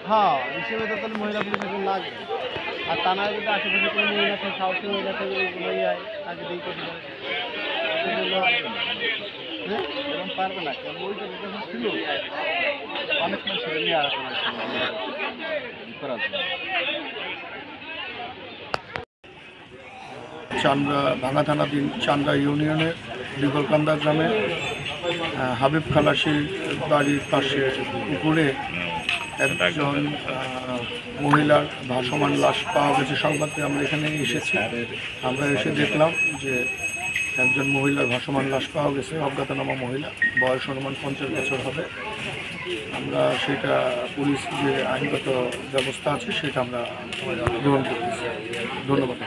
हाँ হিসেবে তো তাহলে মহিলা পুলিশ এখন লাগবে আর তা না যদি আশেপাশে কোনো মহিলা থাকে সাহসী মহিলা থাকে ওইগুলোই আয় তাকে দিয়ে করতে পারে এরকম পারবে না কারণ ওইটা যখন ছিল অনেক মানুষ নিয়ে আর করার জন্য চান্দা ভাঙা থানাধীন চান্দা ইউনিয়নের দিগলকান্দা গ্রামে হাবিব খালাসির বাড়ির পাশে পুকুরে একজন মহিলার ভাসমান লাশ পাওয়া গেছে সংবাদে আমরা এখানে এসেছি। আমরা এসে দেখলাম যে একজন মহিলার ভাসমান লাশ পাওয়া গেছে, অজ্ঞাতনামা মহিলা, বয়স অনুমান 50 বছর হবে। আমরা সেটা পুলিশ যে আইনগত ব্যবস্থা আছে সেটা আমরা গ্রহণ করতেছি। ধন্যবাদ।